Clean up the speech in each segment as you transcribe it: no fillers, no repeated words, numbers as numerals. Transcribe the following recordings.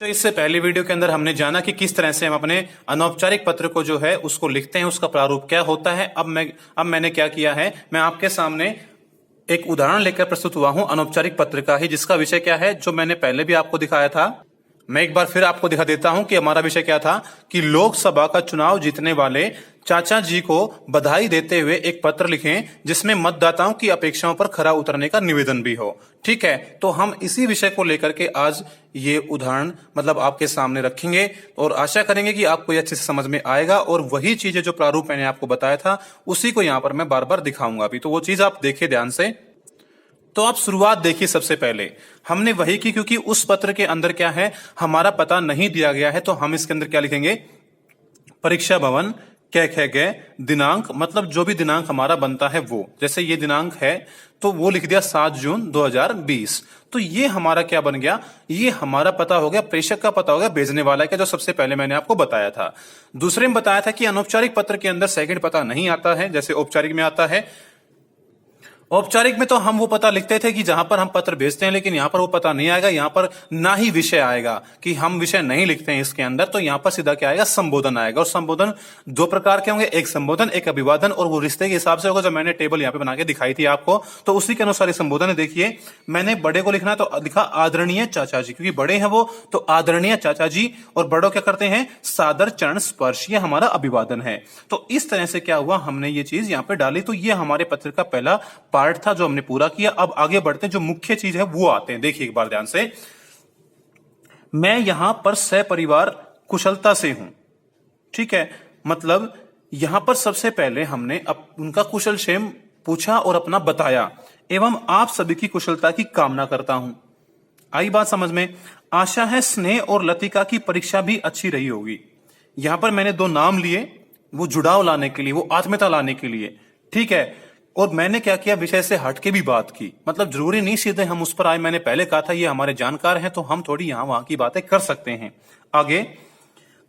तो इससे पहले वीडियो के अंदर हमने जाना कि किस तरह से हम अपने अनौपचारिक पत्र को जो है उसको लिखते हैं, उसका प्रारूप क्या होता है। अब मैंने क्या किया है, मैं आपके सामने एक उदाहरण लेकर प्रस्तुत हुआ हूं अनौपचारिक पत्र का ही, जिसका विषय क्या है जो मैंने पहले भी आपको दिखाया था। मैं एक बार फिर आपको दिखा देता हूं कि हमारा विषय क्या था कि लोकसभा का चुनाव जीतने वाले चाचा जी को बधाई देते हुए एक पत्र लिखें जिसमें मतदाताओं की अपेक्षाओं पर खरा उतरने का निवेदन भी हो। ठीक है, तो हम इसी विषय को लेकर के आज ये उदाहरण आपके सामने रखेंगे और आशा करेंगे कि आपको ये अच्छे से समझ में आएगा और वही चीजें जो प्रारूप मैंने आपको बताया था उसी को यहाँ पर मैं बार बार दिखाऊंगा अभी, तो वो चीज आप देखिए ध्यान से। तो आप शुरुआत देखिए, सबसे पहले हमने वही की, क्योंकि उस पत्र के अंदर क्या है, हमारा पता नहीं दिया गया है, तो हम इसके अंदर क्या लिखेंगे, परीक्षा भवन कै दिनांक, मतलब जो भी दिनांक हमारा बनता है वो, जैसे ये दिनांक है तो वो लिख दिया 7 जून 2020। तो ये हमारा क्या बन गया, ये हमारा पता हो गया, प्रेषक का पता हो गया, भेजने वाला का, जो सबसे पहले मैंने आपको बताया था। दूसरे में बताया था कि अनौपचारिक पत्र के अंदर सेकंड पता नहीं आता है, जैसे औपचारिक में आता है। औपचारिक में तो हम वो पता लिखते थे कि जहां पर हम पत्र भेजते हैं, लेकिन यहां पर वो पता नहीं आएगा, यहां पर ना ही विषय आएगा कि हम विषय नहीं लिखते हैं इसके अंदर, तो यहां पर सीधा क्या आएगा, संबोधन आएगा। और संबोधन दो प्रकार के होंगे, एक संबोधन एक अभिवादन, और वो रिश्ते के हिसाब से होगा, जो मैंने टेबल यहां पे बना के दिखाई थी आपको, तो उसी के अनुसार संबोधन है। देखिए, मैंने बड़े को लिखना तो लिखा आदरणीय चाचा जी, क्योंकि बड़े हैं वो, तो आदरणीय चाचा जी, और बड़ों क्या करते हैं, सादर चरण स्पर्श, ये हमारा अभिवादन है। तो इस तरह से क्या हुआ, हमने ये चीज यहां पे डाली, तो ये हमारे पत्र का पहला पार्ट था जो हमने पूरा किया। अब आगे बढ़ते हैं, जो मुख्य चीज है वो आते हैं। देखिए एक बार ध्यान से, मैं यहां पर सपरिवार कुशलता से हूं। ठीक है, मतलब यहां पर सबसे पहले हमने उनका कुशल क्षेम पूछा और अपना बताया, एवं आप सभी की कुशलता की कामना करता हूं। आई बात समझ में। आशा है स्नेह और लतिका की परीक्षा भी अच्छी रही होगी। यहां पर मैंने दो नाम लिए, वो जुड़ाव लाने के लिए, वो आत्मीयता लाने के लिए। ठीक है, और मैंने क्या किया, विषय से हटके भी बात की, मतलब जरूरी नहीं सीधे हम उस पर आए। मैंने पहले कहा था ये हमारे जानकार हैं, तो हम थोड़ी यहां वहां की बातें कर सकते हैं। आगे,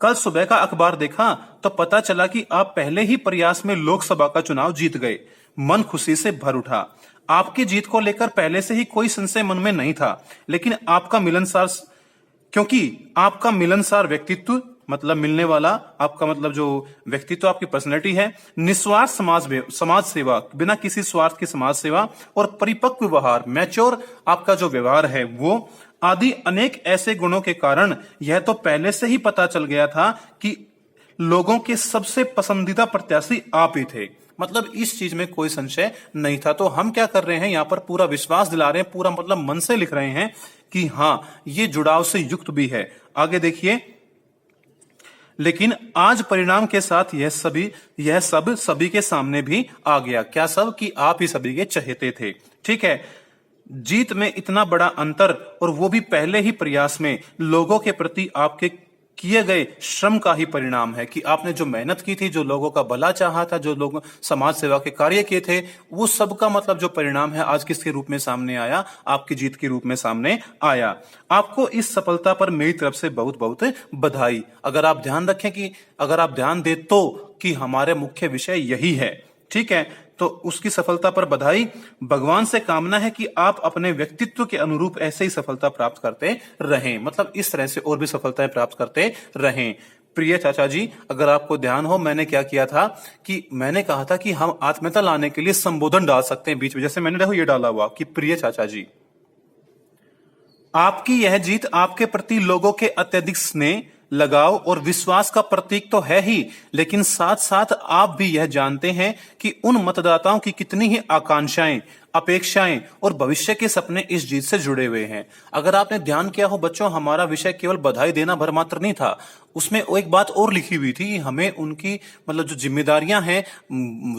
कल सुबह का अखबार देखा तो पता चला कि आप पहले ही प्रयास में लोकसभा का चुनाव जीत गए। मन खुशी से भर उठा। आपकी जीत को लेकर पहले से ही कोई संशय मन में नहीं था, लेकिन क्योंकि आपका मिलनसार व्यक्तित्व, मतलब मिलने वाला, आपका मतलब जो व्यक्तित्व, आपकी पर्सनैलिटी है, निस्वार्थ समाज सेवा, बिना किसी स्वार्थ की समाज सेवा, और परिपक्व व्यवहार, मैच्योर आपका जो व्यवहार है वो, आदि अनेक ऐसे गुणों के कारण यह तो पहले से ही पता चल गया था कि लोगों के सबसे पसंदीदा प्रत्याशी आप ही थे। मतलब इस चीज में कोई संशय नहीं था। तो हम क्या कर रहे हैं, यहां पर पूरा विश्वास दिला रहे हैं, पूरा मतलब मन से लिख रहे हैं कि हाँ ये जुड़ाव से युक्त भी है। आगे देखिए, लेकिन आज परिणाम के साथ यह सब सभी के सामने भी आ गया। क्या सब, कि आप ही सभी के चहेते थे। ठीक है, जीत में इतना बड़ा अंतर, और वो भी पहले ही प्रयास में, लोगों के प्रति आपके किए गए श्रम का ही परिणाम है कि आपने जो मेहनत की थी, जो लोगों का भला चाहा था, जो लोग समाज सेवा के कार्य किए थे, वो सबका मतलब जो परिणाम है आज किसके रूप में सामने आया, आपकी जीत के रूप में सामने आया। आपको इस सफलता पर मेरी तरफ से बहुत बहुत बधाई। अगर आप ध्यान रखें कि अगर आप ध्यान दे तो कि हमारे मुख्य विषय यही है। ठीक है, तो उसकी सफलता पर बधाई। भगवान से कामना है कि आप अपने व्यक्तित्व के अनुरूप ऐसे ही सफलता प्राप्त करते रहें, मतलब इस तरह से और भी सफलताएं प्राप्त करते रहें। प्रिय चाचा जी, अगर आपको ध्यान हो, मैंने क्या किया था कि मैंने कहा था कि हम आत्मीयता लाने के लिए संबोधन डाल सकते हैं बीच में, जैसे मैंने देखो ये डाला हुआ कि प्रिय चाचा जी, आपकी यह जीत आपके प्रति लोगों के अत्यधिक स्नेह, लगाव और विश्वास का प्रतीक तो है ही, लेकिन साथ साथ आप भी यह जानते हैं कि उन मतदाताओं की कितनी ही आकांक्षाएं, अपेक्षाएं और भविष्य के सपने इस जीत से जुड़े हुए हैं। अगर आपने ध्यान किया हो बच्चों, हमारा विषय केवल बधाई देना भर मात्र नहीं था, उसमें एक बात और लिखी हुई थी, हमें उनकी मतलब जो जिम्मेदारियां हैं,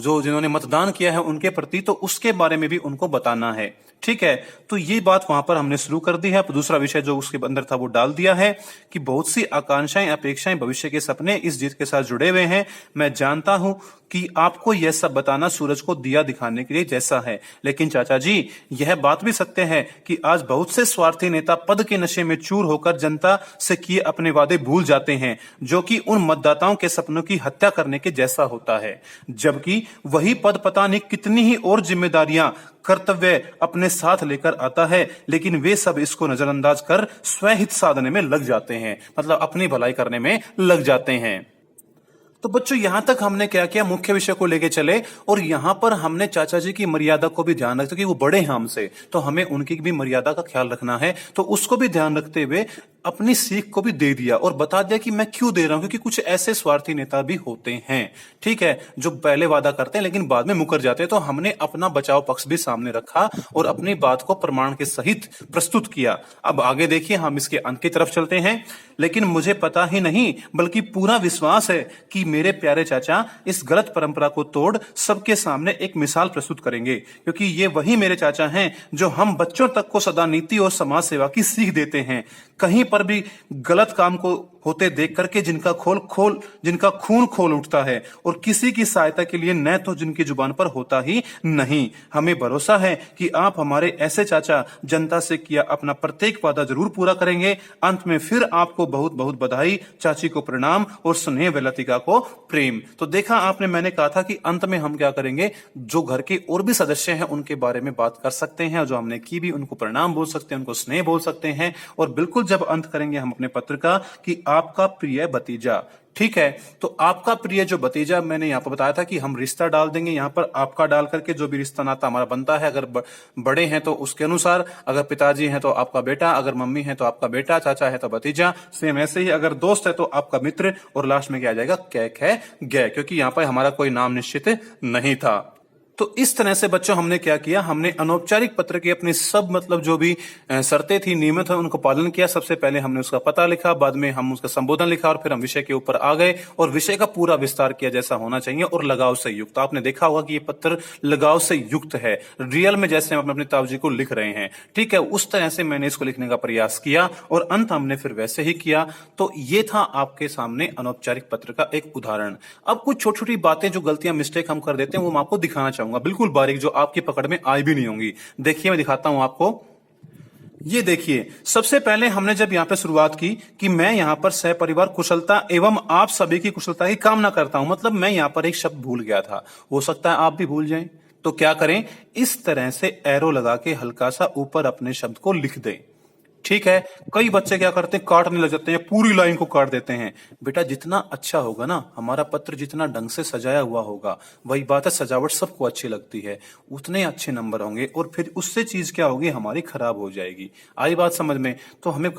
जो जिन्होंने मतदान किया है उनके प्रति, तो उसके बारे में भी उनको बताना है। ठीक है, तो ये बात वहां पर हमने शुरू कर दी है। दूसरा विषय जो उसके अंदर था वो डाल दिया है कि बहुत सी आकांक्षाएं, अपेक्षाएं, भविष्य के सपने इस जीत के साथ जुड़े हुए हैं। मैं जानता हूं कि आपको यह सब बताना सूरज को दिया दिखाने के लिए जैसा है, लेकिन चाचा जी यह बात भी सत्य है कि आज बहुत से स्वार्थी नेता पद के नशे में चूर होकर जनता से किए अपने वादे भूल जाते हैं, जो कि उन मतदाताओं के सपनों की हत्या करने के जैसा होता है। जबकि वही पद पता नहीं कितनी ही और जिम्मेदारियां, कर्तव्य अपने साथ लेकर आता है, लेकिन वे सब इसको नजरअंदाज कर स्वहित साधने में लग जाते हैं, मतलब अपनी भलाई करने में लग जाते हैं। तो बच्चों यहां तक हमने क्या किया, मुख्य विषय को लेके चले, और यहां पर हमने चाचा जी की मर्यादा को भी ध्यान रखते कि वो बड़े हैं हमसे, तो हमें उनकी भी मर्यादा का ख्याल रखना है, तो उसको भी ध्यान रखते हुए अपनी सीख को भी दे दिया और बता दिया कि मैं क्यों दे रहा हूं, क्योंकि कुछ ऐसे स्वार्थी नेता भी होते हैं, ठीक है, जो पहले वादा करते हैं लेकिन बाद में मुकर जाते हैं। तो हमने अपना बचाव पक्ष भी सामने रखा और अपनी बात को प्रमाण के सहित प्रस्तुत किया। अब आगे देखिए, हम इसके अंत की तरफ चलते हैं। लेकिन मुझे पता ही नहीं बल्कि पूरा विश्वास है कि मेरे प्यारे चाचा इस गलत परंपरा को तोड़ सबके सामने एक मिसाल प्रस्तुत करेंगे, क्योंकि ये वही मेरे चाचा हैं जो हम बच्चों तक को सदा नीति और समाज सेवा की सीख देते हैं। कहीं पर भी गलत काम को होते देख करके जिनका खून खोल उठता है, और किसी की सहायता के लिए न तो जिनकी जुबान पर होता ही नहीं। हमें भरोसा है कि आप हमारे ऐसे चाचा जनता से किया अपना प्रत्येक वादा जरूर पूरा करेंगे। अंत में फिर आपको बहुत बहुत बधाई, चाची को प्रणाम और स्नेह व लतिका को प्रेम। तो देखा आपने, मैंने कहा था कि अंत में हम क्या करेंगे, जो घर के और भी सदस्य हैं उनके बारे में बात कर सकते हैं, और जो हमने की भी उनको प्रणाम बोल सकते हैं, उनको स्नेह बोल सकते हैं। और बिल्कुल जब अंत करेंगे हम अपने पत्र का कि आपका प्रिय भतीजा, ठीक है, तो आपका प्रिय जो भतीजा, मैंने यहाँ पर बताया था कि हम रिश्ता डाल देंगे, यहाँ पर आपका डाल करके जो भी रिश्ता नाता हमारा बनता है, अगर बड़े हैं तो उसके अनुसार, अगर पिताजी हैं तो आपका बेटा, अगर मम्मी है तो आपका बेटा, चाचा है तो भतीजा, सेम ऐसे ही अगर दोस्त है तो आपका मित्र, और लास्ट में क्या आ जाएगा, कैक है गै, क्योंकि यहाँ पर हमारा कोई नाम निश्चित नहीं था। तो इस तरह से बच्चों हमने क्या किया, हमने अनौपचारिक पत्र की अपनी सब मतलब जो भी शर्तें थी, नियमित है, उनको पालन किया। सबसे पहले हमने उसका पता लिखा, बाद में हम उसका संबोधन लिखा, और फिर हम विषय के ऊपर आ गए और विषय का पूरा विस्तार किया जैसा होना चाहिए, और लगाव से युक्त। आपने देखा होगा कि ये पत्र लगाव से युक्त है, रियल में जैसे हम अपने ताऊ जी को लिख रहे हैं, ठीक है, उस तरह से मैंने इसको लिखने का प्रयास किया, और अंत हमने फिर वैसे ही किया। तो ये था आपके सामने अनौपचारिक पत्र का एक उदाहरण। अब कुछ छोटी छोटी बातें जो गलतियां मिस्टेक हम कर देते हैं वो मैं आपको दिखाना चाहूंगा, बिल्कुल बारीक, जो आपकी पकड़ में आई भी नहीं होंगी। देखिए मैं दिखाता हूं आपको। ये देखिए, सबसे पहले हमने जब यहां पे शुरुआत की कि मैं यहां पर सहपरिवार कुशलता एवं आप सभी की कुशलता की कामना करता हूं, मतलब मैं यहां पर एक शब्द भूल गया था, हो सकता है आप भी भूल जाएं, तो क्या करें, इस तरह से एरो लगा के हल्का सा ऊपर अपने शब्द को लिख दें, ठीक है। कई बच्चे क्या करते हैं, काटने लग जाते हैं, पूरी लाइन को काट देते हैं। बेटा जितना अच्छा होगा ना हमारा पत्र, जितना ढंग से सजाया हुआ होगा, वही बात है, सजावट सबको अच्छी लगती है, उतने अच्छे नंबर होंगे, और फिर उससे चीज क्या होगी, हमारी खराब हो जाएगी। आई बात समझ में? तो हमें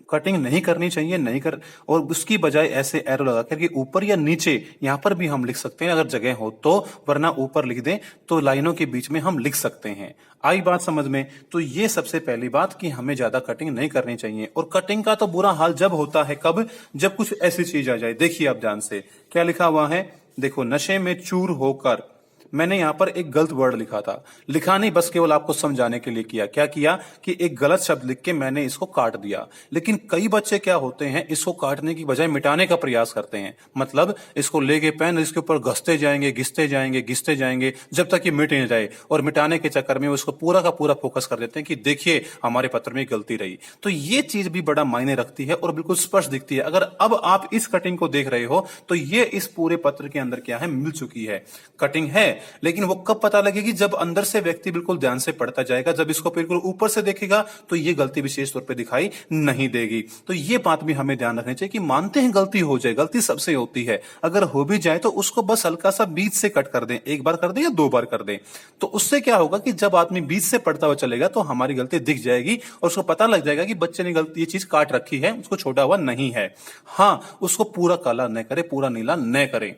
कटिंग नहीं करनी चाहिए, नहीं कर, और उसकी बजाय ऐसे एरो लगा करके ऊपर या नीचे, यहां पर भी हम लिख सकते हैं अगर जगह हो तो, वरना ऊपर लिख दें तो लाइनों के बीच में हम लिख सकते हैं। आई बात समझ में? तो ये सबसे पहली बात कि हमें ज्यादा कटिंग नहीं करनी चाहिए। और कटिंग का तो बुरा हाल जब होता है, कब, जब कुछ ऐसी चीज आ जाए। देखिए आप ध्यान से क्या लिखा हुआ है, देखो, नशे में चूर होकर, मैंने यहां पर एक गलत वर्ड लिखा था, लिखा नहीं, बस केवल आपको समझाने के लिए किया। क्या किया कि एक गलत शब्द लिख के मैंने इसको काट दिया। लेकिन कई बच्चे क्या होते हैं, इसको काटने की बजाय मिटाने का प्रयास करते हैं, मतलब इसको लेके पेन इसके ऊपर घसते जाएंगे, घिसते जाएंगे जब तक ये मिट नहीं जाए, और मिटाने के चक्कर में उसको पूरा का पूरा फोकस कर देते हैं कि देखिए हमारे पत्र में गलती रही। तो ये चीज भी बड़ा मायने रखती है और बिल्कुल स्पष्ट दिखती है। अगर अब आप इस कटिंग को देख रहे हो तो ये इस पूरे पत्र के अंदर क्या है, मिल चुकी है, कटिंग है। लेकिन वो कब पता लगेगी, जब अंदर से व्यक्ति बिल्कुल ध्यान से पढ़ता जाएगा। जब इसको बिल्कुल ऊपर से देखेगा तो ये गलती विशेष तौर पे दिखाई नहीं देगी। तो ये बात भी हमें ध्यान रखनी चाहिए कि मानते हैं गलती हो जाए, गलती सबसे होती है, अगर हो भी जाए तो उसको बस हल्का सा बीच से कट कर दें, एक बार कर दें या 2 बार कर दें। तो उससे क्या होगा कि जब आदमी बीच से पढ़ता हुआ चलेगा तो हमारी गलती दिख जाएगी और उसको पता लग जाएगा कि बच्चे ने गलती, ये चीज काट रखी है, उसको छोटा हुआ नहीं है। हाँ, उसको पूरा काला न करे, पूरा नीला न करे।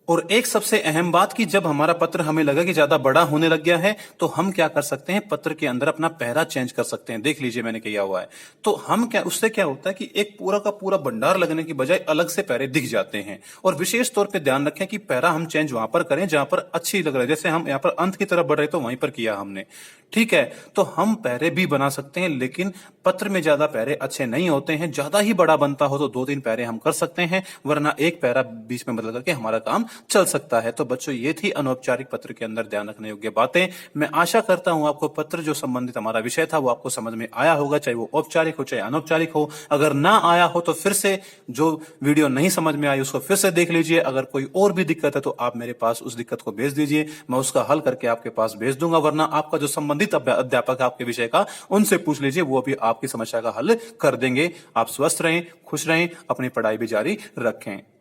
और एक सबसे अहम बात कि जब हमारा पत्र हमें लगा कि ज्यादा बड़ा होने लग गया है तो हम क्या कर सकते हैं, पत्र के अंदर अपना पैरा चेंज कर सकते हैं। देख लीजिए मैंने किया हुआ है। तो हम क्या, उससे क्या होता है कि एक पूरा का पूरा भंडार लगने की बजाय अलग से पैरे दिख जाते हैं। और विशेष तौर पे ध्यान रखें कि पैरा हम चेंज वहां पर करें जहां पर अच्छी लग रहा है। जैसे हम यहाँ पर अंत की तरफ बढ़ रहे तो वहीं पर किया हमने, ठीक है, तो हम पैरे भी बना सकते हैं, लेकिन पत्र में ज्यादा पैरे अच्छे नहीं होते हैं। ज्यादा ही बड़ा बनता हो तो 2-3 पैरे हम कर सकते हैं, वरना एक पैरा बीच में बदल करके हमारा काम चल सकता है। तो बच्चों, ये थी अनौपचारिक पत्र के अंदर ध्यान रखने योग्य बातें। मैं आशा करता हूं आपको पत्र जो संबंधित हमारा विषय था वो आपको समझ में आया होगा, चाहे वो औपचारिक हो चाहे अनौपचारिक हो। अगर ना आया हो तो फिर से जो वीडियो नहीं समझ में आई उसको फिर से देख लीजिए। अगर कोई और भी दिक्कत है तो आप मेरे पास उस दिक्कत को भेज दीजिए, मैं उसका हल करके आपके पास भेज दूंगा। वरना आपका जो संबंधित अध्यापक है आपके विषय का, उनसे पूछ लीजिए, वो भी आपकी समस्या का हल कर देंगे। आप स्वस्थ रहें, खुश रहें, अपनी पढ़ाई भी जारी रखें।